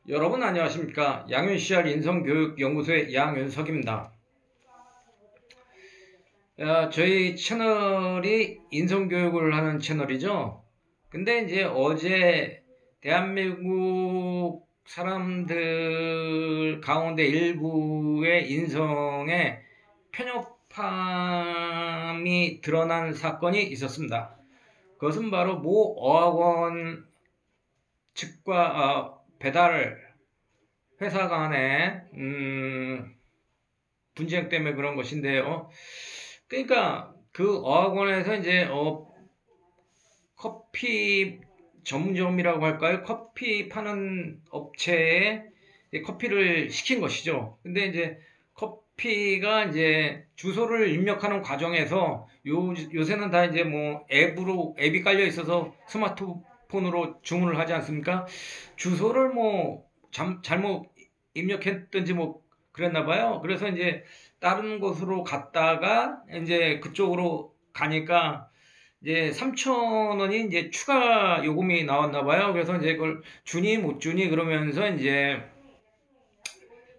여러분 안녕하십니까? 양윤CR 인성교육연구소의 양윤석입니다. 저희 채널이 인성교육을 하는 채널이죠. 근데 이제 어제 대한민국 사람들 가운데 일부의 인성에 편협함이 드러난 사건이 있었습니다. 그것은 바로 모 어학원 측과 배달 회사 간의 분쟁 때문에 그런 것인데요. 그러니까 그 어학원에서 이제 커피 전문점이라고 할까요? 커피 파는 업체에 커피를 시킨 것이죠. 근데 이제 커피가 이제 주소를 입력하는 과정에서 요새는 다 이제 뭐 앱이 깔려 있어서 스마트폰으로 주문을 하지 않습니까? 주소를 뭐 잘못 입력했든지 뭐 그랬나 봐요. 그래서 이제 다른 곳으로 갔다가 이제 그쪽으로 가니까 이제 3,000원이 이제 추가 요금이 나왔나 봐요. 그래서 이제 그걸 주니 못 주니 그러면서 이제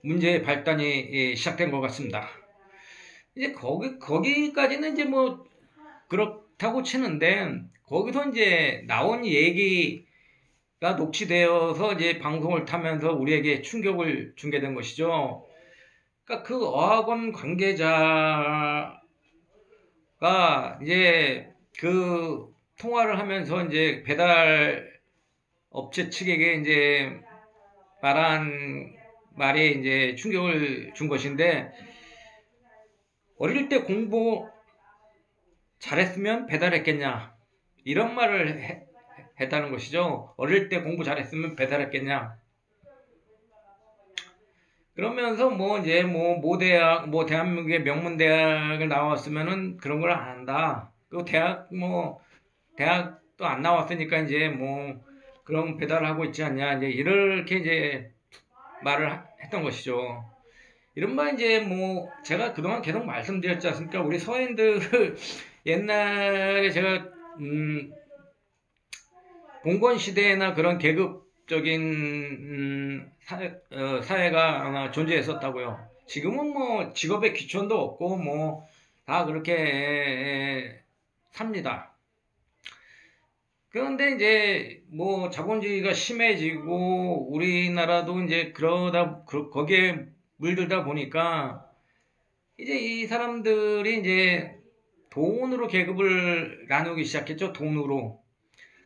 문제의 발단이 시작된 것 같습니다. 이제 거기까지는 이제 뭐 그렇다고 치는데 거기서 이제 나온 얘기가 녹취되어서 이제 방송을 타면서 우리에게 충격을 주게 된 것이죠. 그러니까 그 어학원 관계자가 이제 그 통화를 하면서 이제 배달 업체 측에게 이제 말한 말에 이제 충격을 준 것인데, 어릴 때 공부 잘했으면 배달했겠냐, 이런 말을 했다는 것이죠. 어릴 때 공부 잘했으면 배달했겠냐. 그러면서 뭐 이제 모 대학, 뭐 대한민국의 명문 대학을 나왔으면은 그런 걸 안 한다. 그 대학도 안 나왔으니까 이제 뭐 그런 배달을 하고 있지 않냐, 이제 이렇게 이제 말을 했던 것이죠. 이른바 이제 뭐 제가 그동안 계속 말씀드렸지 않습니까? 우리 서인들 옛날에 제가 봉건 시대나 그런 계급적인 사회가 아마 존재했었다고요. 지금은 뭐 직업의 귀천도 없고 뭐 다 그렇게 삽니다. 그런데 이제 뭐 자본주의가 심해지고 우리나라도 이제 거기에 물들다 보니까 이제 이 사람들이 이제 돈으로 계급을 나누기 시작했죠. 돈으로.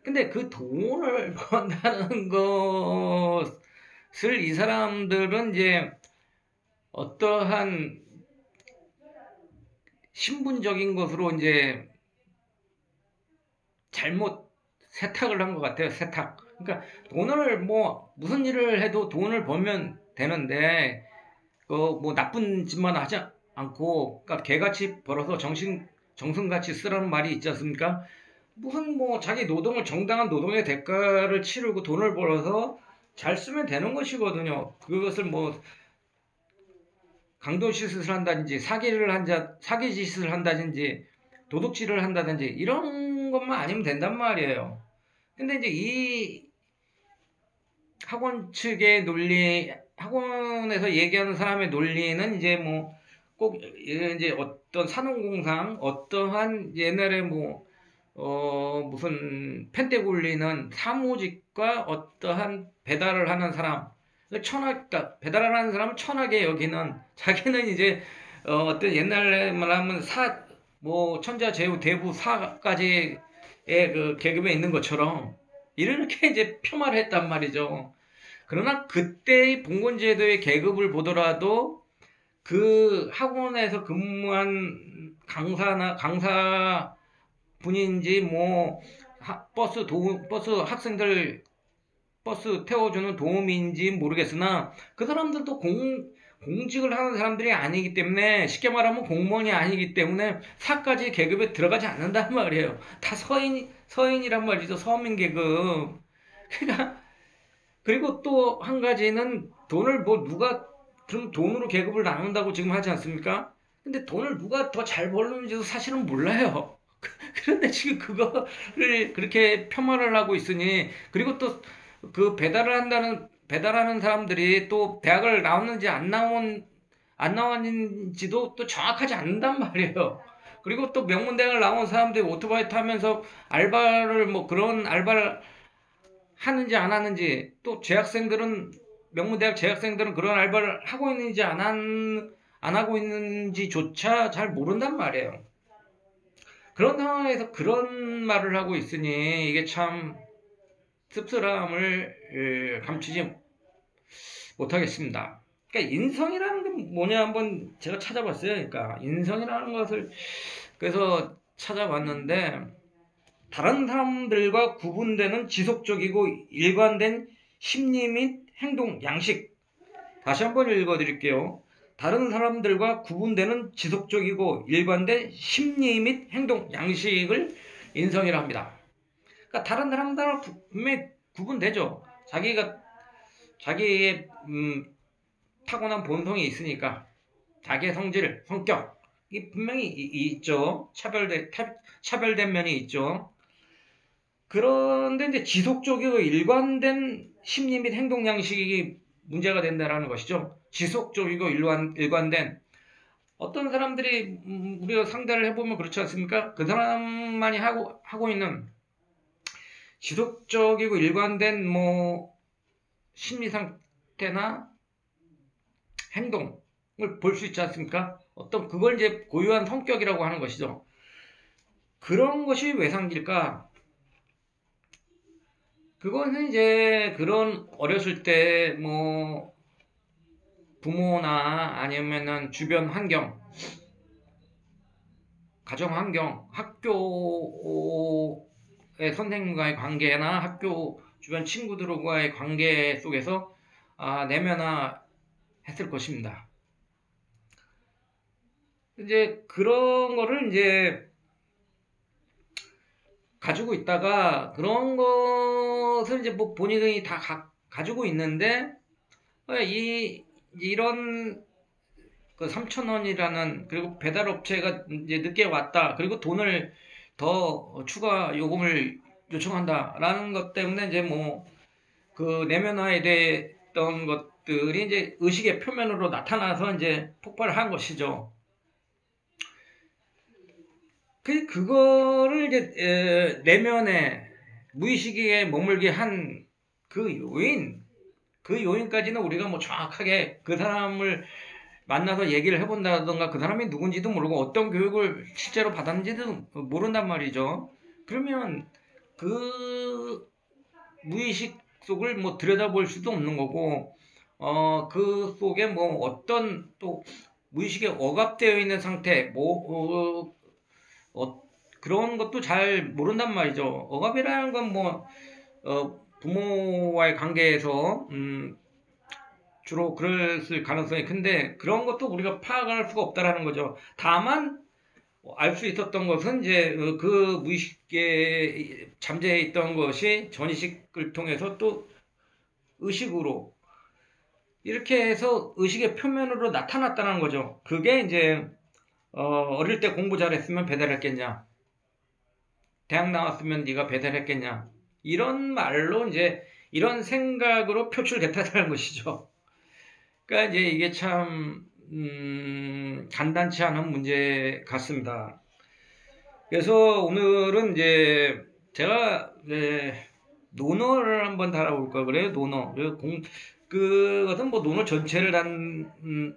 근데 그 돈을 번다는 것을 이 사람들은 이제 어떠한 신분적인 것으로 이제 잘못 세탁을 한 것 같아요. 세탁. 그러니까 돈을 뭐 무슨 일을 해도 돈을 벌면 되는데 뭐 나쁜 짓만 하지 않고, 그러니까 개같이 벌어서 정승같이 쓰라는 말이 있지 않습니까? 무슨 뭐 자기 노동을, 정당한 노동의 대가를 치르고 돈을 벌어서 잘 쓰면 되는 것이거든요. 그것을 뭐 강도짓을 한다든지 사기짓을 한다든지 도둑질을 한다든지 이런 것만 아니면 된단 말이에요. 근데 이제 이 학원 측의 논리, 학원에서 얘기하는 사람의 논리는 이제 뭐 꼭 이제 어떤 산업공상, 어떠한 옛날에 뭐 무슨 펜대 굴리는 사무직과 어떠한 배달을 하는 사람, 그러니까 배달을 하는 사람은 천하게 여기는, 자기는 이제 어떤 옛날에 말하면 뭐 천자제후 대부 사까지의 그 계급에 있는 것처럼 이렇게 이제 폄하를 했단 말이죠. 그러나 그때의 봉건제도의 계급을 보더라도 그 학원에서 근무한 강사 분인지 뭐 버스 학생들 버스 태워주는 도우미인지 모르겠으나 그 사람들도 공직을 하는 사람들이 아니기 때문에, 쉽게 말하면 공무원이 아니기 때문에 사까지 계급에 들어가지 않는단 말이에요. 다 서인이란 말이죠. 서민 계급. 그러니까 그리고 또 한 가지는 돈을 뭐 누가 그럼 돈으로 계급을 나눈다고 지금 하지 않습니까? 근데 돈을 누가 더 잘 벌는지도 사실은 몰라요. 그런데 지금 그거를 그렇게 폄하를 하고 있으니, 그리고 또 그 배달을 한다는 배달하는 사람들이 또 대학을 나왔는지 안 나왔는지도 또 정확하지 않는단 말이에요. 그리고 또 명문대학을 나온 사람들이 오토바이 타면서 알바를 뭐 그런 알바를 하는지 안 하는지, 또 재학생들은 명문대학 재학생들은 그런 알바를 하고 있는지 안 하고 있는지조차 잘 모른단 말이에요. 그런 상황에서 그런 말을 하고 있으니 이게 참 씁쓸함을 감추지 못하겠습니다. 그러니까 인성이라는 게 뭐냐 한번 제가 찾아봤어요. 그러니까 인성이라는 것을 그래서 찾아봤는데, 다른 사람들과 구분되는 지속적이고 일관된 심리 및 행동 양식. 다시 한번 읽어드릴게요. 다른 사람들과 구분되는 지속적이고 일관된 심리 및 행동 양식을 인성이라 합니다. 그러니까 다른 사람들과 분명히 구분되죠. 자기의 타고난 본성이 있으니까 자기의 성질, 성격 이 분명히 있죠. 차별된 면이 있죠. 그런데 이제 지속적이고 일관된 심리 및 행동 양식이 문제가 된다는 것이죠. 지속적이고 일관된, 어떤 사람들이 우리가 상대를 해보면 그렇지 않습니까? 그 사람만이 하고 있는 지속적이고 일관된 뭐 심리 상태나 행동을 볼 수 있지 않습니까? 어떤 그걸 이제 고유한 성격이라고 하는 것이죠. 그런 것이 왜 생길까? 그것은 이제 그런 어렸을 때 뭐 부모나 아니면은 주변 환경, 가정 환경, 학교의 선생님과의 관계나 학교 주변 친구들과의 관계 속에서 내면화했을 것입니다. 이제 그런 거를 이제 가지고 있다가 그런 것을 이제 뭐 본인이 다 가지고 있는데 이런 그 3,000원이라는, 그리고 배달업체가 이제 늦게 왔다, 그리고 돈을 더 추가 요금을 요청한다라는 것 때문에 이제 뭐 그 내면화에 됐던 것들이 이제 의식의 표면으로 나타나서 이제 폭발한 것이죠. 그거를 이제 내면에 무의식에 머물게 한 그 요인까지는 우리가 뭐 정확하게 그 사람을 만나서 얘기를 해본다던가 그 사람이 누군지도 모르고 어떤 교육을 실제로 받았는지도 모른단 말이죠. 그러면 그 무의식 속을 뭐 들여다볼 수도 없는 거고, 그 속에 뭐 어떤 또 무의식에 억압되어 있는 상태, 그런 것도 잘 모른단 말이죠. 억압이라는 건 뭐 부모와의 관계에서 주로 그랬을 가능성이 큰데, 그런 것도 우리가 파악할 수가 없다라는 거죠. 다만 알 수 있었던 것은 이제 그 무의식에 잠재해 있던 것이 전의식을 통해서 또 의식으로 이렇게 해서 의식의 표면으로 나타났다는 거죠. 그게 이제 어릴 때 공부 잘했으면 배달했겠냐, 대학 나왔으면 네가 배달했겠냐, 이런 말로 이제 이런 생각으로 표출됐다는 것이죠. 그러니까 이제 이게 참 간단치 않은 문제 같습니다. 그래서 오늘은 이제 제가 논어를 한번 다뤄볼까 그래요. 논어. 그것은 뭐 논어 전체를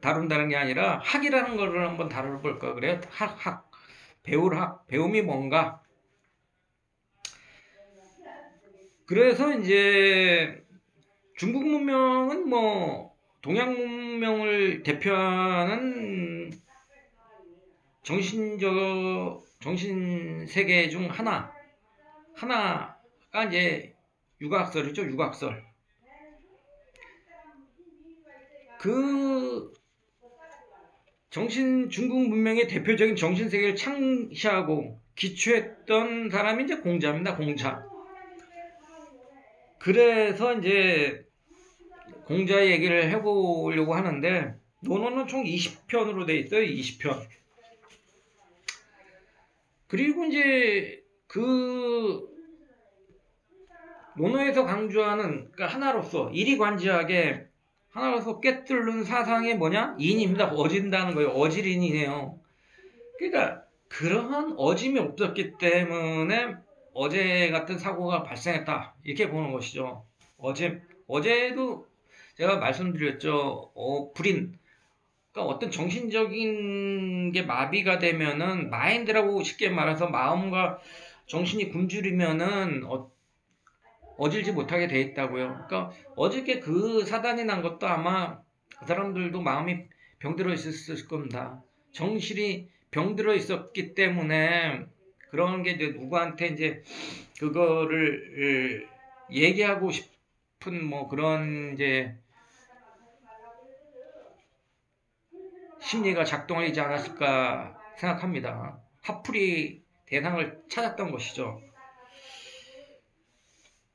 다룬다는 게 아니라 학이라는 거를 한번 다뤄볼까 그래요. 배울 학, 배움이 뭔가. 그래서 이제 중국 문명은 뭐 동양 문명을 대표하는 정신 세계 중 하나가 이제 육아학설이죠. 육아학설. 그 중국 문명의 대표적인 정신 세계를 창시하고 기초했던 사람이 이제 공자입니다. 공자. 그래서 이제 공자의 얘기를 해보려고 하는데, 논어는 총 20편으로 돼 있어요. 20편. 그리고 이제 그 논어에서 강조하는 그러니까 하나로서 일이관지하게 하나로서 꿰뚫는 사상이 뭐냐? 인입니다. 어진다는 거예요. 어질인이네요. 그러니까 그러한 어짐이 없었기 때문에 어제 같은 사고가 발생했다. 이렇게 보는 것이죠. 어제도 제가 말씀드렸죠. 불인. 그러니까 어떤 정신적인 게 마비가 되면은 마인드라고 쉽게 말해서 마음과 정신이 굶주리면은 어질지 못하게 돼 있다고요. 그러니까 어저께 그 사단이 난 것도 아마 그 사람들도 마음이 병들어 있었을 겁니다. 정신이 병들어 있었기 때문에 그런 게 이제 누구한테 이제 그거를 얘기하고 싶은 뭐 그런 이제 심리가 작동하지 않았을까 생각합니다. 화풀이 대상을 찾았던 것이죠.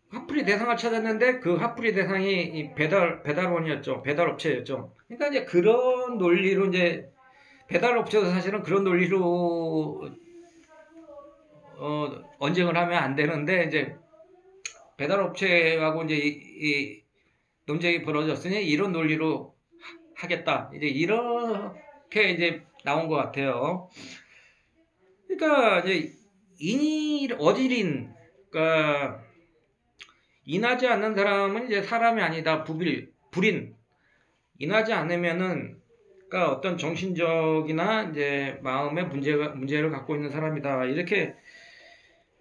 화풀이 대상을 찾았는데 그 화풀이 대상이 이 배달원이었죠. 배달업체였죠. 그러니까 이제 그런 논리로 이제 배달업체도 사실은 그런 논리로 언쟁을 하면 안 되는데 이제 배달업체하고 이제 이 논쟁이 벌어졌으니 이런 논리로 하겠다. 이제 이렇게 이제 나온 것 같아요. 그러니까 이제 어질인, 그러니까 인하지 않는 사람은 이제 사람이 아니다. 불인. 인하지 않으면은, 그러니까 어떤 정신적이나 이제 마음의 문제를 갖고 있는 사람이다. 이렇게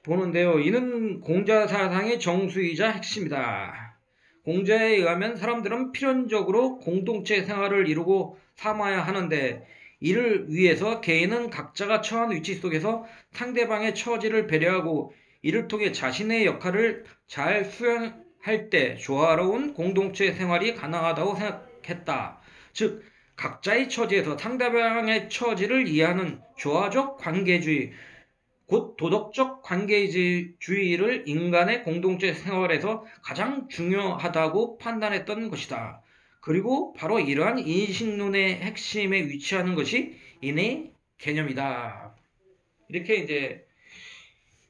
보는데요. 이는 공자 사상의 정수이자 핵심이다. 공자에 의하면 사람들은 필연적으로 공동체 생활을 이루고 삼아야 하는데 이를 위해서 개인은 각자가 처한 위치 속에서 상대방의 처지를 배려하고 이를 통해 자신의 역할을 잘 수행할 때 조화로운 공동체 생활이 가능하다고 생각했다. 즉 각자의 처지에서 상대방의 처지를 이해하는 조화적 관계주의, 곧 도덕적 관계주의를 인간의 공동체 생활에서 가장 중요하다고 판단했던 것이다. 그리고 바로 이러한 인식론의 핵심에 위치하는 것이 인의 개념이다. 이렇게 이제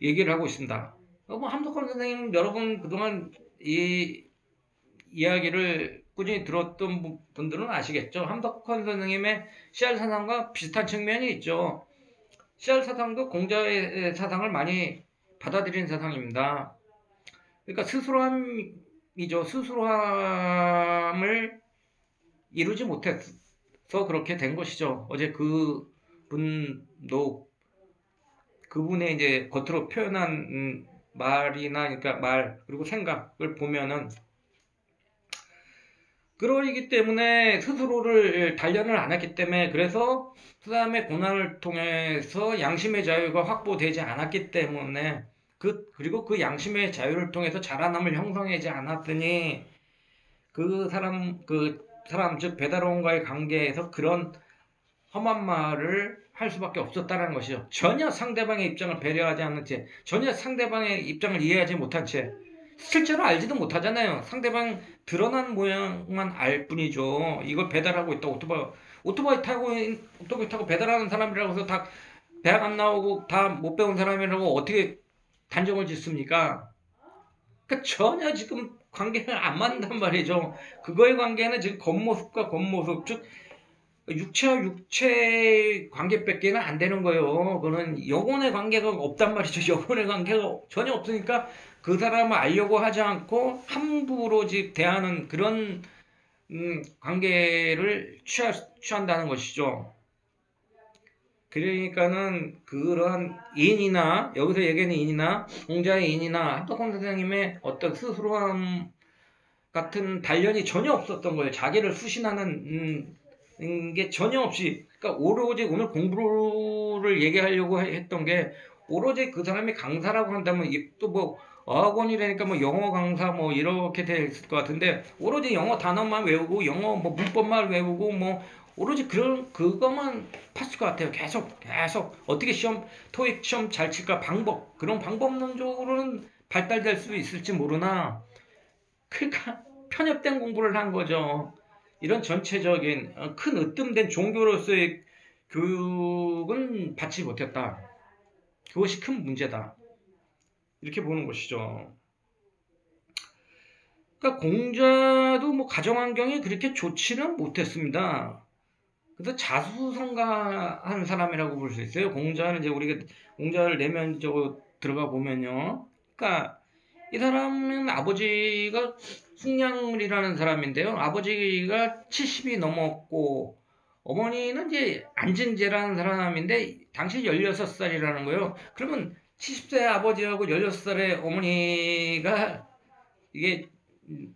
얘기를 하고 있습니다. 뭐 함석헌 선생님 여러분 그동안 이 이야기를 꾸준히 들었던 분들은 아시겠죠? 함석헌 선생님의 씨알 사상과 비슷한 측면이 있죠. 씨알 사상도 공자의 사상을 많이 받아들인 사상입니다. 그러니까 스스로함이죠. 스스로함을 이루지 못해서 그렇게 된 것이죠. 어제 그분의 이제 겉으로 표현한 말이나 그러니까 말 그리고 생각을 보면은 그러기 때문에 스스로를 단련을 안 했기 때문에 그래서 사람의 고난을 통해서 양심의 자유가 확보되지 않았기 때문에 그리고 그 양심의 자유를 통해서 자라남을 형성하지 않았더니 그 사람 즉 배달원과의 관계에서 그런 험한 말을 할 수밖에 없었다는 것이죠. 전혀 상대방의 입장을 배려하지 않는 채, 전혀 상대방의 입장을 이해하지 못한 채, 실제로 알지도 못하잖아요. 상대방 드러난 모양만 알 뿐이죠. 이걸 배달하고 있다. 오토바이 타고 배달하는 사람이라고 해서 다 대학 안 나오고 다 못 배운 사람이라고 어떻게 단정을 짓습니까? 그러니까 전혀 지금 관계가 안 맞는단 말이죠. 그거의 관계는 지금 겉모습과 겉모습, 즉 육체와 육체 관계밖에는 안 되는 거예요. 그거는 영혼의 관계가 없단 말이죠. 영혼의 관계가 전혀 없으니까 그 사람을 알려고 하지 않고 함부로 대하는 그런 관계를 취한다는 것이죠. 그러니까는 그런 인이나 여기서 얘기하는 인이나 공자의 인이나 함석헌 선생님의 어떤 스스로함 같은 단련이 전혀 없었던 거예요. 자기를 수신하는 게 전혀 없이, 그러니까 오로지 오늘 공부를 얘기하려고 했던 게 오로지 그 사람이 강사라고 한다면 또 뭐 어학원이라니까 뭐 영어 강사 뭐 이렇게 돼 있을 것 같은데 오로지 영어 단어만 외우고 영어 뭐 문법만 외우고 뭐 오로지 그것만 팠을 것 같아요. 계속 어떻게 토익 시험 잘 칠까 그런 방법론적으로는 발달될 수 있을지 모르나 그러니까 편협된 공부를 한 거죠. 이런 전체적인 큰 으뜸된 종교로서의 교육은 받지 못했다. 그것이 큰 문제다. 이렇게 보는 것이죠. 그러니까 공자도 뭐 가정 환경이 그렇게 좋지는 못했습니다. 그래서 자수성가한 사람이라고 볼 수 있어요. 공자는 이제 우리가 공자를 내면적으로 들어가 보면요. 그러니까 이 사람은 아버지가 숙량이라는 사람인데요. 아버지가 70이 넘었고 어머니는 이제 안진제라는 사람인데 당시 16살이라는 거예요. 그러면 70세 아버지하고 16살의 어머니가 이게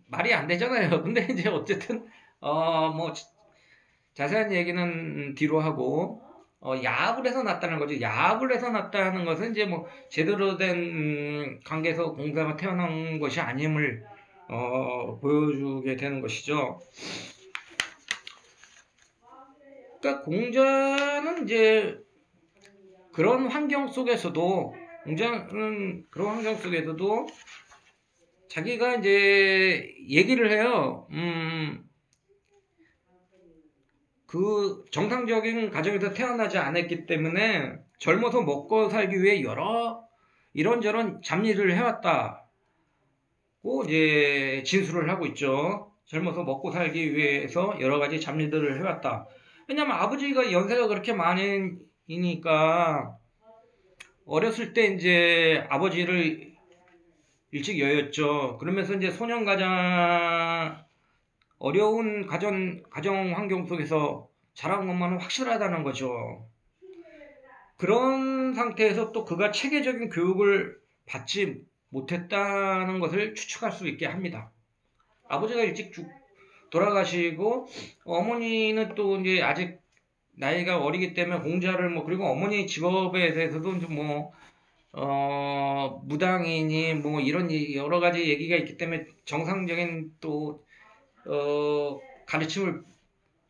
말이 안 되잖아요. 근데 이제 어쨌든 뭐 자세한 얘기는 뒤로 하고 야합을 해서 났다는 거죠. 야합을 해서 났다는 것은 이제 뭐 제대로 된 관계에서 공자가 태어난 것이 아님을 보여주게 되는 것이죠. 그러니까 공자는 이제 그런 환경 속에서도 자기가 이제 얘기를 해요. 그 정상적인 가정에서 태어나지 않았기 때문에 젊어서 먹고 살기 위해 여러 이런저런 잡일을 해왔다고 이제 진술을 하고 있죠. 젊어서 먹고 살기 위해서 여러 가지 잡일들을 해왔다. 왜냐면 아버지가 연세가 그렇게 많으니까 어렸을 때 이제 아버지를 일찍 여였죠. 그러면서 이제 어려운 가정 환경 속에서 자란 것만은 확실하다는 거죠. 그런 상태에서 또 그가 체계적인 교육을 받지 못했다는 것을 추측할 수 있게 합니다. 아버지가 일찍 돌아가시고 어머니는 또 이제 아직 나이가 어리기 때문에 공자를 그리고 어머니 직업에 대해서도 뭐 무당이니 뭐 이런 여러 가지 얘기가 있기 때문에 정상적인 또 가르침을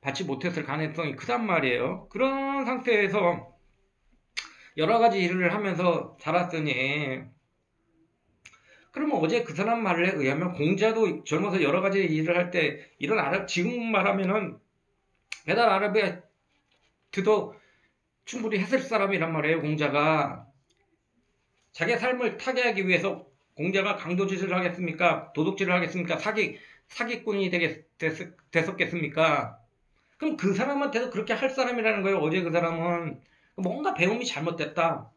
받지 못했을 가능성이 크단 말이에요. 그런 상태에서 여러 가지 일을 하면서 자랐으니 그러면 어제 그 사람 말에 의하면 공자도 젊어서 여러 가지 일을 할 때 지금 말하면은 배달 아르바이트도 충분히 했을 사람이란 말이에요. 공자가 자기의 삶을 타개하기 위해서 공자가 강도짓을 하겠습니까? 도둑질을 하겠습니까? 사기꾼이 됐었겠습니까? 그럼 그 사람한테도 그렇게 할 사람이라는 거예요. 어제 그 사람은 뭔가 배움이 잘못됐다.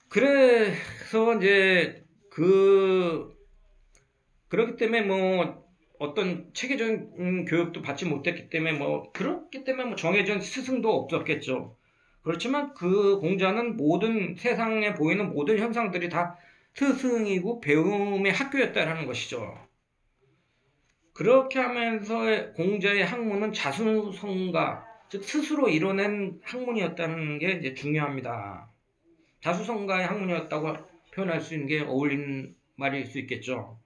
그래서 이제 그렇기 때문에 뭐 어떤 체계적인 교육도 받지 못했기 때문에 그렇기 때문에 정해진 스승도 없었겠죠. 그렇지만 그 공자는 모든 세상에 보이는 모든 현상들이 다 스승이고 배움의 학교였다는 것이죠. 그렇게 하면서 공자의 학문은 자수성가, 즉 스스로 이뤄낸 학문이었다는 게 이제 중요합니다. 자수성가의 학문이었다고 표현할 수 있는 게 어울리는 말일 수 있겠죠.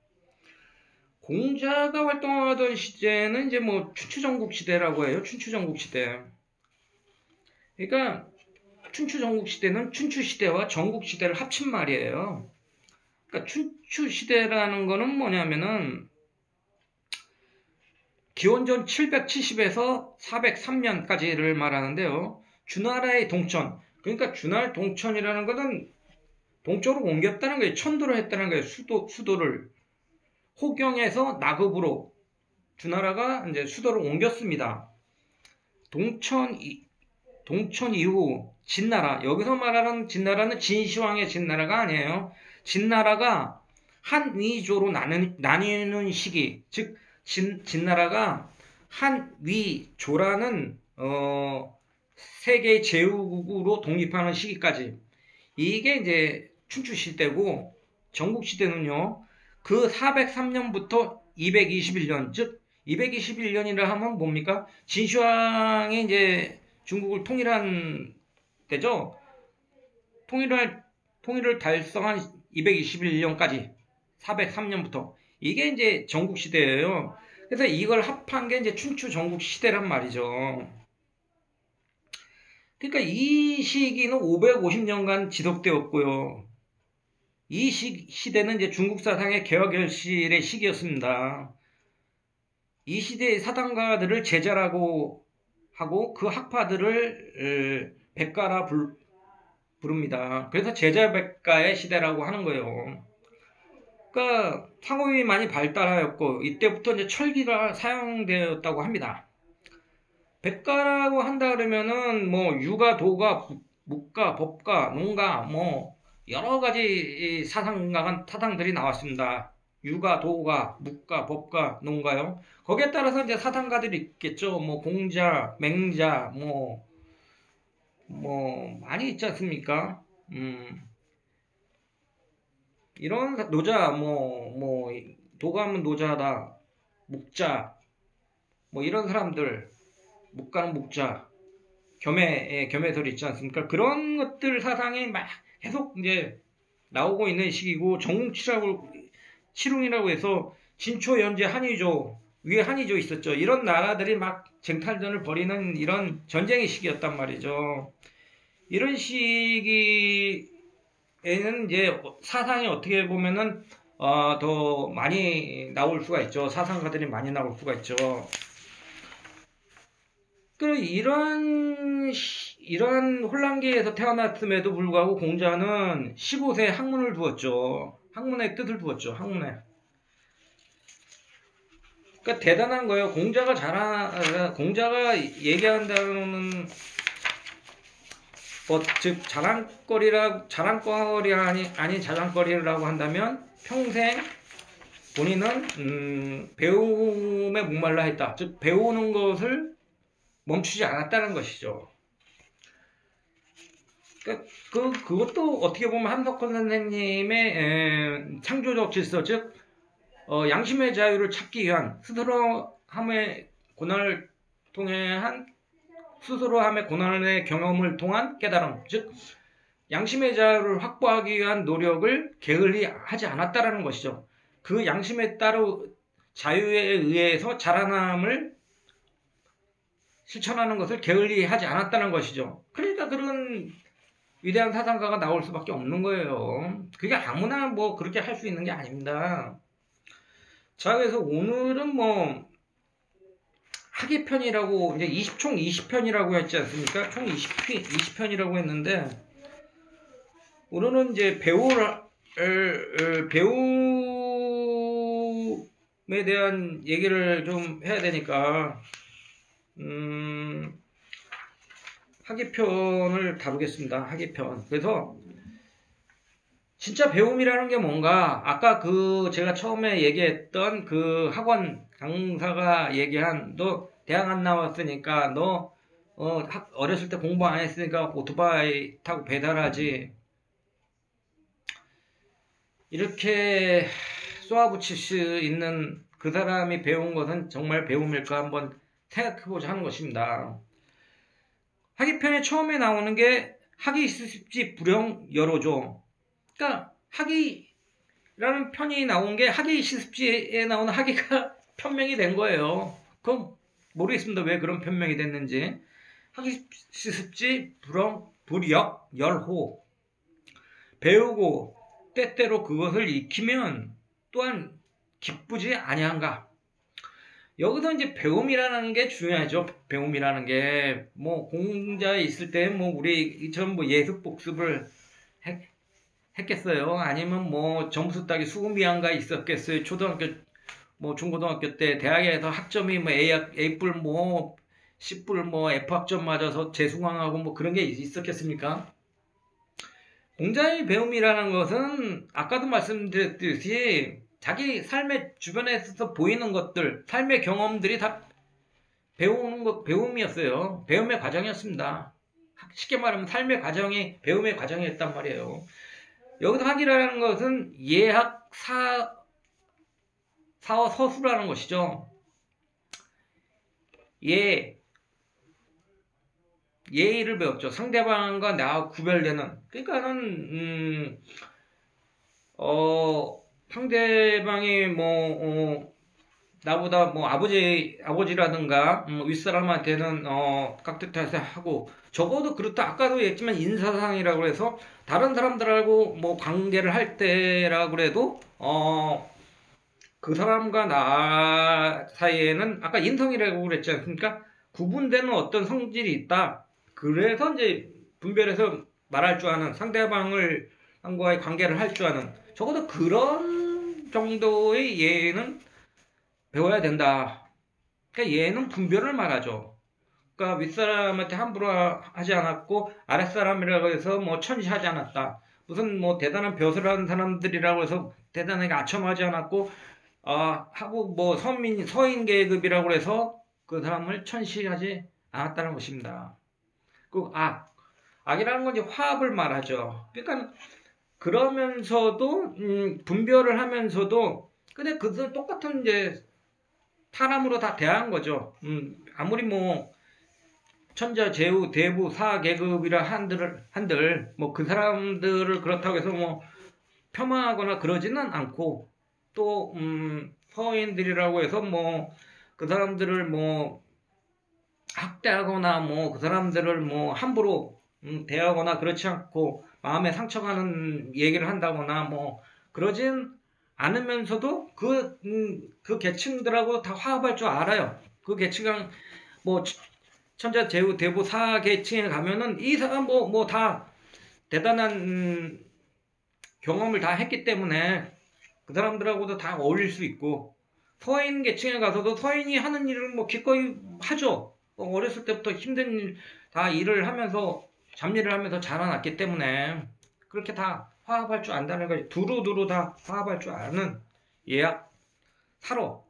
공자가 활동하던 시대는 이제 춘추전국 시대라고 해요. 춘추전국 시대. 그러니까 춘추전국 시대는 춘추 시대와 전국 시대를 합친 말이에요. 그러니까 춘추 시대라는 거는 뭐냐면은 기원전 770에서 403년까지를 말하는데요. 주나라의 동천. 그러니까 주나라 동천이라는 것은 동쪽으로 옮겼다는 거예요. 천도를 했다는 거예요. 수도를. 호경에서 나급으로 주나라가 이제 수도를 옮겼습니다. 동천 이후 진나라, 여기서 말하는 진나라는 진시황의 진나라가 아니에요. 진나라가 한위조로 나뉘는 시기, 즉 진나라가 한위조라는 세계의 제후국으로 독립하는 시기까지, 이게 이제 춘추 시대고, 전국 시대는요 그 403년부터 221년, 즉 221년이라 하면 뭡니까? 진시황이 이제 중국을 통일한 때죠. 통일을 달성한 221년까지 403년부터 이게 이제 전국 시대예요. 그래서 이걸 합한 게 이제 춘추 전국 시대란 말이죠. 그러니까 이 시기는 550년간 지속되었고요. 이 시대는 이제 중국 사상의 개화결실의 시기였습니다. 이 시대의 사상가들을 제자라고 하고 그 학파들을 백가라 부릅니다. 그래서 제자백가의 시대라고 하는 거예요. 그러니까 상호명이 많이 발달하였고 이때부터 이제 철기가 사용되었다고 합니다. 백가라고 한다 그러면은 뭐 유가, 도가, 묵가, 법가, 농가 뭐 여러 가지 사상들이 나왔습니다. 유가, 도가, 묵가, 법가, 농가요. 거기에 따라서 이제 사상가들이 있겠죠. 뭐 공자, 맹자, 뭐 많이 있지 않습니까? 이런 노자, 도가면 노자다, 묵자, 뭐 이런 사람들, 묵가는 묵자, 겸해설이 있지 않습니까? 그런 것들 사상이 막 계속 이제 나오고 있는 시기고, 실웅이라고 해서 진초, 연재, 한의조, 위에 한의조 있었죠. 이런 나라들이 막 쟁탈전을 벌이는 이런 전쟁의 시기였단 말이죠. 이런 시기에는 이제 사상이 어떻게 보면은 더 많이 나올 수가 있죠. 사상가들이 많이 나올 수가 있죠. 이런 혼란기에서 태어났음에도 불구하고 공자는 15세에 학문을 두었죠. 학문의 뜻을 두었죠. 학문에. 그러니까 대단한 거예요. 공자가 얘기한다는 즉 자랑거리 아닌 자랑거리라고 한다면 평생 본인은 배움에 목말라 했다. 즉 배우는 것을 멈추지 않았다는 것이죠. 그러니까 그것도 어떻게 보면 한석헌 선생님의 창조적 질서, 즉 양심의 자유를 찾기 위한 스스로함의 고난의 경험을 통한 깨달음, 즉 양심의 자유를 확보하기 위한 노력을 게을리 하지 않았다라는 것이죠. 그 양심에 따로 자유에 의해서 자라남을 실천하는 것을 게을리 하지 않았다는 것이죠. 그러니까 그런 위대한 사상가가 나올 수밖에 없는 거예요. 그게 아무나 뭐 그렇게 할 수 있는 게 아닙니다. 자, 그래서 오늘은 뭐 학예편이라고 이제 총 20편이라고 했지 않습니까? 총 20편이라고 했는데 오늘은 이제 배움에 대한 얘기를 좀 해야 되니까 학예편을 다루겠습니다. 학예편. 그래서 진짜 배움이라는 게 뭔가, 아까 제가 처음에 얘기했던 그 학원 강사가 얘기한, 너 대학 안 나왔으니까 너 어렸을 때 공부 안 했으니까 오토바이 타고 배달하지, 이렇게 쏘아붙일 수 있는 그 사람이 배운 것은 정말 배움일까 한번 생각해보자 하는 것입니다. 학예편에 처음에 나오는 게 학이 있으십지 불영 여로죠. 그러니까 학이라는 편이 나온 게 학이 있으십지에 나오는 학이가 편명이 된 거예요. 그럼 모르겠습니다. 왜 그런 편명이 됐는지. 학이 있으십지 불역 열호. 배우고 때때로 그것을 익히면 또한 기쁘지 아니한가. 여기서 이제 배움이라는 게 중요하죠. 배움이라는 게 뭐 공자에 있을 때 뭐 우리처럼 뭐 예습 복습을 했겠어요. 아니면 뭐 점수 따기 수금위안가 있었겠어요. 초등학교 뭐 중고등학교 때 대학에서 학점이 뭐 A뿔 뭐 C뿔 뭐 F학점 맞아서 재수강하고 뭐 그런 게 있었겠습니까? 공자의 배움이라는 것은 아까도 말씀드렸듯이 자기 삶의 주변에서 보이는 것들, 삶의 경험들이 다 배움이었어요. 배움의 과정이었습니다. 쉽게 말하면 삶의 과정이 배움의 과정이었단 말이에요. 여기서 학이라는 것은 예학, 사와 서수라는 것이죠. 예의를 배웠죠. 상대방과 나와 구별되는. 그러니까는 상대방이 나보다 뭐 아버지라든가 윗사람한테는 깍듯하게 하고, 적어도 그렇다. 아까도 얘기했지만 인사상이라고 해서 다른 사람들하고 뭐 관계를 할 때라고 그래도 그 사람과 나 사이에는 아까 인성이라고 그랬지 않습니까? 구분되는 어떤 성질이 있다. 그래서 이제 분별해서 말할 줄 아는, 상대방과의 관계를 할 줄 아는, 적어도 그런 정도의 예는 배워야 된다. 그러니까 예는 분별을 말하죠. 그러니까 윗사람한테 함부로 하지 않았고 아랫사람이라고 해서 뭐 천시하지 않았다. 무슨 뭐 대단한 벼슬 하는 사람들이라고 해서 대단하게 아첨하지 않았고 하고 뭐 서인 계급이라고 해서 그 사람을 천시하지 않았다는 것입니다. 그 악이라는 건 이제 화합을 말하죠. 그러니까 그러면서도 분별을 하면서도 근데 그것은 똑같은 이제 사람으로 다 대한 거죠. 아무리 뭐 천자, 제후, 대부, 사계급이라 한들 뭐 그 사람들을 그렇다고 해서 뭐 폄하하거나 그러지는 않고 또 서인들이라고 해서 뭐 그 사람들을 뭐 학대하거나 뭐 그 사람들을 뭐 함부로 대하거나 그렇지 않고 마음에 상처가는 얘기를 한다거나 뭐 그러진 않으면서도 그 계층들하고 다 화합할 줄 알아요. 그 계층은 뭐 천자, 제후, 대부, 사 계층에 가면은 이 사람 뭐 다 대단한 경험을 다 했기 때문에 그 사람들하고도 다 어울릴 수 있고 서인 계층에 가서도 서인이 하는 일을 뭐 기꺼이 하죠. 어렸을 때부터 힘든 일 다 일을 하면서 잡일을 하면서 자라났기 때문에 그렇게 다 화합할 줄 안다는 거지. 두루두루 다 화합할 줄 아는 예약 사로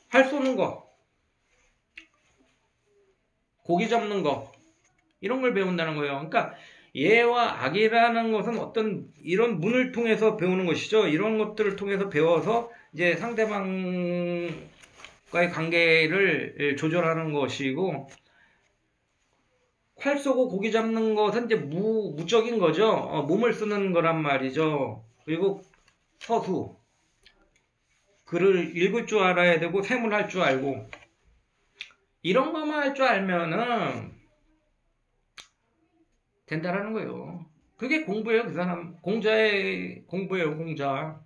활 쏘는 거 고기 잡는 거 이런 걸 배운다는 거예요. 그러니까 예와 악이라는 것은 어떤 이런 문을 통해서 배우는 것이죠. 이런 것들을 통해서 배워서 이제 상대방과의 관계를 조절하는 것이고 활 쏘고 고기 잡는 것은 이제 무적인 거죠. 몸을 쓰는 거란 말이죠. 그리고 서수 글을 읽을 줄 알아야 되고 세문할 줄 알고 이런 것만 할 줄 알면은 된다라는 거예요. 그게 공부예요. 그 사람 공자의 공부예요. 공자.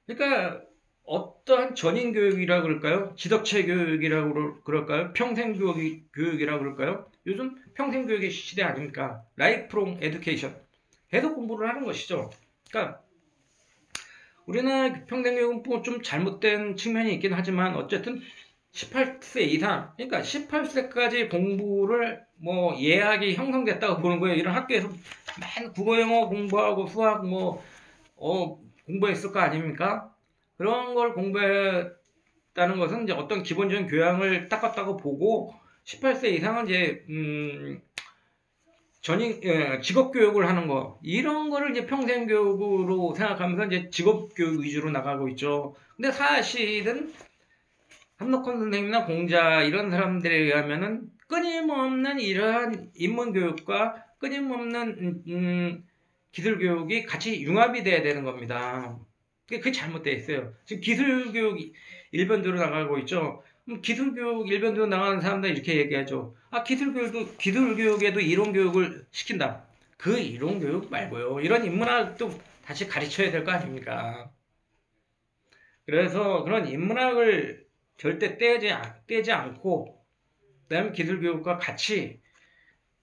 그러니까 어떠한 전인 교육이라 그럴까요? 지덕체 교육이라고 그럴까요? 평생 교육이라고 그럴까요? 요즘 평생 교육의 시대 아닙니까? 라이프롱 에듀케이션. 계속 공부를 하는 것이죠. 그러니까 우리나라 평생 교육은 좀 잘못된 측면이 있긴 하지만 어쨌든 18세 이상, 그러니까 18세까지 공부를 뭐 예학이 형성됐다고 보는 거예요. 이런 학교에서 맨 국어 영어 공부하고 수학 뭐 공부했을 거 아닙니까? 그런 걸 공부했다는 것은 이제 어떤 기본적인 교양을 닦았다고 보고 18세 이상은 이제 직업 교육을 하는 거 이런 거를 이제 평생 교육으로 생각하면서 이제 직업 교육 위주로 나가고 있죠. 근데 사실은 함덕헌 선생님이나 공자 이런 사람들에 의하면은 끊임없는 이러한 인문 교육과 끊임없는 기술 교육이 같이 융합이 돼야 되는 겁니다. 그게 잘못되어 있어요. 지금 기술 교육 일변도로 나가고 있죠. 기술 교육 일변도로 나가는 사람들 이렇게 얘기하죠. 기술 교육에도 이론 교육을 시킨다. 그 이론 교육 말고요. 이런 인문학도 다시 가르쳐야 될 거 아닙니까? 그래서 그런 인문학을 절대 떼지 않고 그다음에 기술 교육과 같이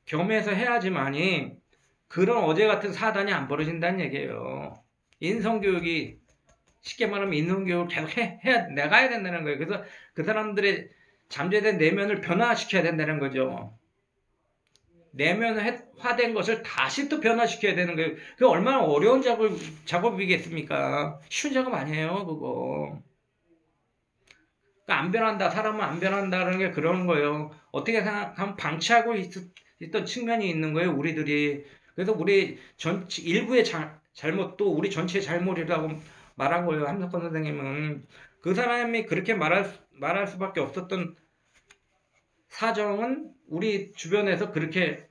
겸해서 해야지만이 그런 어제 같은 사단이 안 벌어진다는 얘기예요. 인성교육이 쉽게 말하면 인성교육을 계속 해야 나가야 된다는 거예요. 그래서 그 사람들의 잠재된 내면을 변화시켜야 된다는 거죠. 내면화된 것을 다시 또 변화시켜야 되는 거예요. 그게 얼마나 어려운 작업이겠습니까? 쉬운 작업 아니에요, 그거. 그러니까 안 변한다, 사람은 안 변한다는 게 그런 거예요. 어떻게 생각하면 방치하고 있던 측면이 있는 거예요, 우리들이. 그래서 우리 일부의 잘못도 우리 전체의 잘못이라고 말한 거예요, 함덕헌 선생님은. 그 사람이 그렇게 말할 수밖에 없었던 사정은 우리 주변에서 그렇게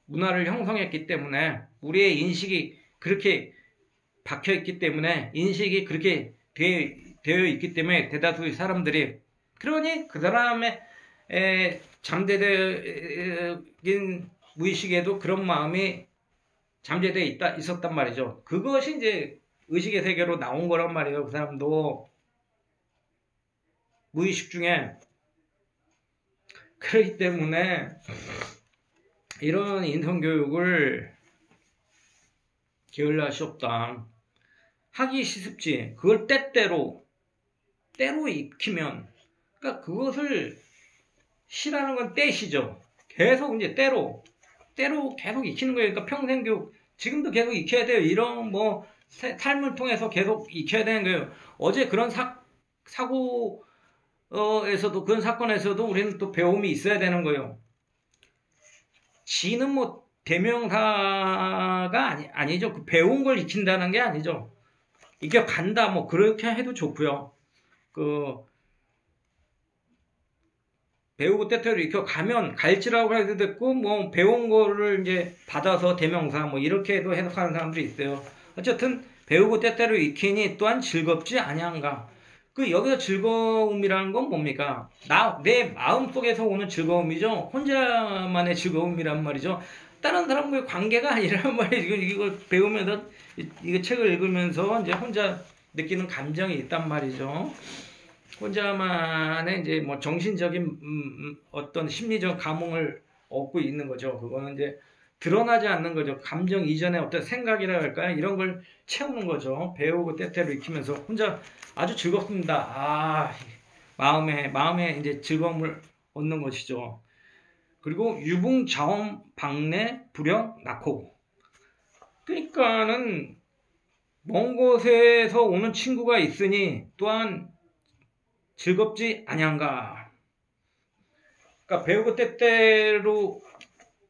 문화를 형성했기 때문에 우리의 인식이 그렇게 박혀있기 때문에 인식이 그렇게 되어 있기 때문에 대다수의 사람들이 그러니 그 사람의 잠재적인 무의식에도 그런 마음이 잠재되어 있었단 말이죠. 그것이 이제 의식의 세계로 나온 거란 말이에요. 그 사람도 무의식 중에. 그렇기 때문에 이런 인성교육을 게을러할 수 없다. 하기 시습지 그걸 때로 익히면, 그러니까 그것을 시라는 건 때시죠. 계속 이제 때로 계속 익히는 거예요. 그러니까 평생 교육 지금도 계속 익혀야 돼요. 이런 뭐 삶을 통해서 계속 익혀야 되는 거예요. 어제 그런 사고에서도, 그런 사건에서도 우리는 또 배움이 있어야 되는 거예요. 지는 뭐 대명사가 아니죠. 그 배운 걸 익힌다는 게 아니죠. 이게 간다 뭐 그렇게 해도 좋고요. 그 배우고 때때로 익혀 가면 갈지라고 해도 됐고, 뭐 배운 거를 이제 받아서 대명사 뭐 이렇게도 해석하는 사람들이 있어요. 어쨌든 배우고 때때로 익히니 또한 즐겁지 아니한가. 그 여기서 즐거움이라는 건 뭡니까? 내 마음 속에서 오는 즐거움이죠. 혼자만의 즐거움이란 말이죠. 다른 사람과의 관계가 아니란 말이죠. 이거 배우면서, 이거 책을 읽으면서 이제 혼자 느끼는 감정이 있단 말이죠. 혼자만의 이제 뭐 정신적인 어떤 심리적 감흥을 얻고 있는 거죠. 그거는 이제 드러나지 않는 거죠. 감정 이전의 어떤 생각이라 할까요? 이런 걸 채우는 거죠. 배우고 때때로 익히면서 혼자 아주 즐겁습니다. 마음에 이제 즐거움을 얻는 것이죠. 그리고 유붕자원 박내 불영 낳고. 그러니까는 먼 곳에서 오는 친구가 있으니 또한 즐겁지 아니한가. 그러니까 배우고 때때로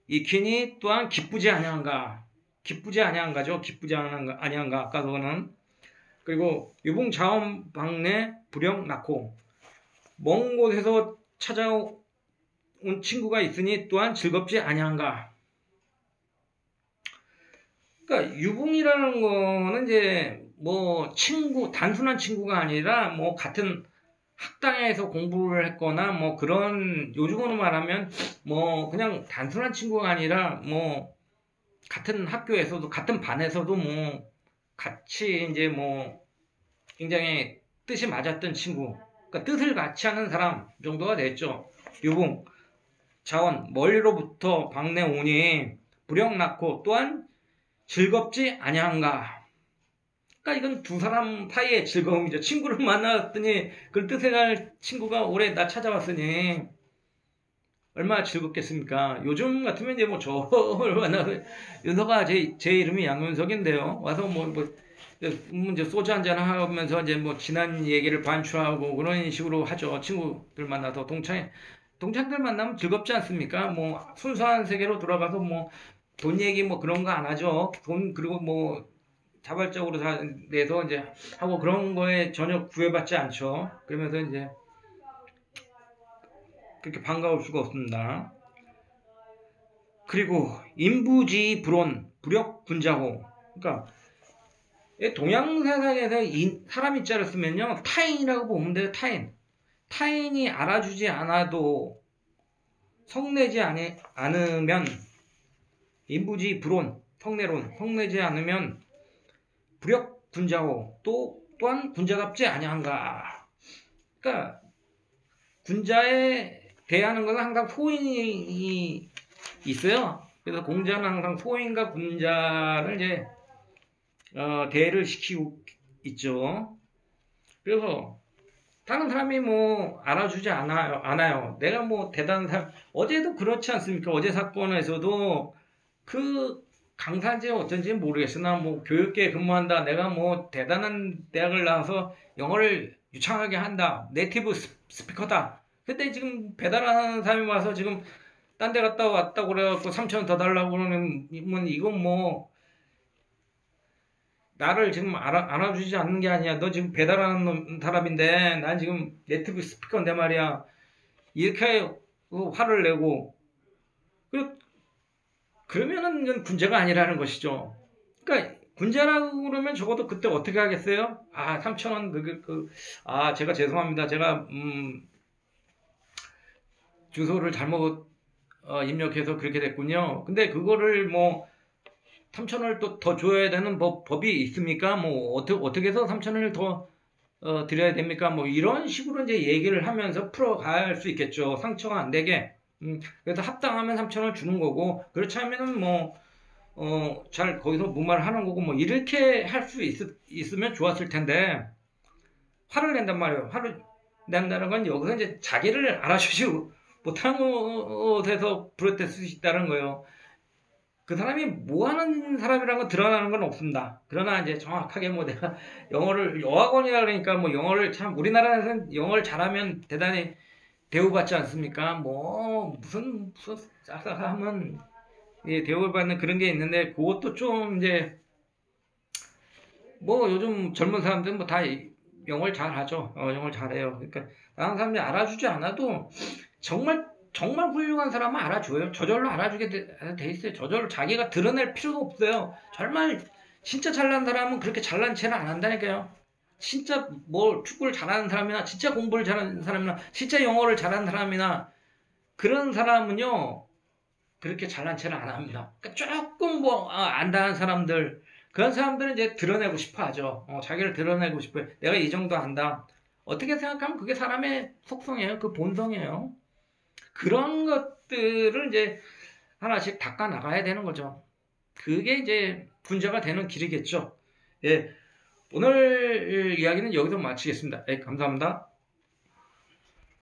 익히니 또한 기쁘지 아니한가. 기쁘지 아니한가죠. 기쁘지 아니한가. 아까 그거는. 그리고 유붕자원 박내 불영 낳고. 먼 곳에서 찾아온 친구가 있으니 또한 즐겁지 아니한가. 그러니까 유붕이라는 거는 이제 뭐 친구, 단순한 친구가 아니라 뭐 같은 학당에서 공부를 했거나 뭐 그런, 요즘으로 말하면 뭐 그냥 단순한 친구가 아니라 뭐 같은 학교에서도, 같은 반에서도 뭐 같이 이제 뭐 굉장히 뜻이 맞았던 친구, 그러니까 뜻을 같이 하는 사람 정도가 됐죠. 유붕 자원 멀리로부터 박내 오니 불영 낳고 또한 즐겁지 아니한가. 그러니까 이건 두 사람 사이의 즐거움이죠. 친구를 만났더니 그 뜻에 갈 친구가 올해 나 찾아왔으니 얼마나 즐겁겠습니까? 요즘 같으면 이제 뭐 저를 만나서, 윤서가 제 이름이 양윤석인데요. 와서 뭐 이제 소주 한잔 하면서 이제 뭐 지난 얘기를 반추하고 그런 식으로 하죠. 친구들 만나서 동창들 만나면 즐겁지 않습니까? 뭐 순수한 세계로 돌아가서 뭐 돈 얘기 뭐 그런 거 안 하죠. 돈, 그리고 뭐 자발적으로 내서 이제 하고 그런 거에 전혀 구애받지 않죠. 그러면서 이제 그렇게 반가울 수가 없습니다. 그리고 인부지 불온 불역분자호. 그러니까 동양사상에서 사람 인자를 쓰면요, 타인이라고 보면 돼요. 타인이 알아주지 않아도, 성내지 않으면, 인부지 불온, 성내지 않으면 불역군자호, 또한 군자답지 아니한가. 그러니까 군자에 대하는 것은 항상 소인이 있어요. 그래서 공자는 항상 소인과 군자를 이제 대를 시키고 있죠. 그래서 다른 사람이 뭐 알아주지 않아요. 내가 뭐 대단한 사람, 어제도 그렇지 않습니까? 어제 사건에서도 그 강사인지 어쩐지 모르겠으나 뭐 교육계에 근무한다, 내가 뭐 대단한 대학을 나와서 영어를 유창하게 한다, 네이티브 스피커다. 근데 지금 배달하는 사람이 와서 지금 딴 데 갔다 왔다고 그래갖고 3,000원 더 달라고 그러면 이건 뭐 나를 지금 알아주지 않는 게 아니야. 너 지금 배달하는 사람인데 난 지금 네이티브 스피커인데 말이야. 이렇게 화를 내고, 그러면은 이건 군자가 아니라는 것이죠. 그러니까 군자라고 그러면 적어도 그때 어떻게 하겠어요? 3,000원 제가 죄송합니다. 제가 주소를 잘못 입력해서 그렇게 됐군요. 근데 그거를 뭐 3,000원을 또 더 줘야 되는 법이 있습니까? 뭐 어떻게 해서 3,000원을 더 드려야 됩니까? 뭐 이런 식으로 이제 얘기를 하면서 풀어갈 수 있겠죠. 상처가 안 되게. 그래서 합당하면 3,000원 주는 거고, 그렇지 않으면은 뭐 잘 거기서 무마를 하는 거고 뭐 이렇게 할 수 있으면 좋았을 텐데 화를 낸단 말이에요. 화를 낸다는 건 여기서 이제 자기를 알아주지 못하는 곳에서 부르짖을 수 있다는 거예요. 그 사람이 뭐 하는 사람이라는 건 드러나는 건 없습니다. 그러나 이제 정확하게 뭐 내가 영어를 여학원이라 그러니까 뭐 영어를 참 우리나라에서는 영어를 잘하면 대단히 대우받지 않습니까? 뭐 무슨 싹싹하면 예, 대우받는 그런 게 있는데 그것도 좀 이제 뭐 요즘 젊은 사람들은 뭐 다 영어를 잘하죠. 영어를 잘해요. 그러니까 다른 사람들이 알아주지 않아도 정말 정말 훌륭한 사람은 알아줘요. 저절로 알아주게 돼 있어요. 저절로 자기가 드러낼 필요가 없어요. 정말 진짜 잘난 사람은 그렇게 잘난 체는 안 한다니까요. 진짜 뭐 축구를 잘하는 사람이나 진짜 공부를 잘하는 사람이나 진짜 영어를 잘하는 사람이나 그런 사람은요 그렇게 잘난 체는 안 합니다. 그러니까 조금 뭐 안다는 사람들 그런 사람들은 이제 드러내고 싶어 하죠. 자기를 드러내고 싶어요. 내가 이 정도 안다. 어떻게 생각하면 그게 사람의 속성이에요. 그 본성이에요. 그런 것들을 이제 하나씩 닦아 나가야 되는 거죠. 그게 이제 문제가 되는 길이겠죠. 예. 오늘 이야기는 여기서 마치겠습니다. 예, 감사합니다.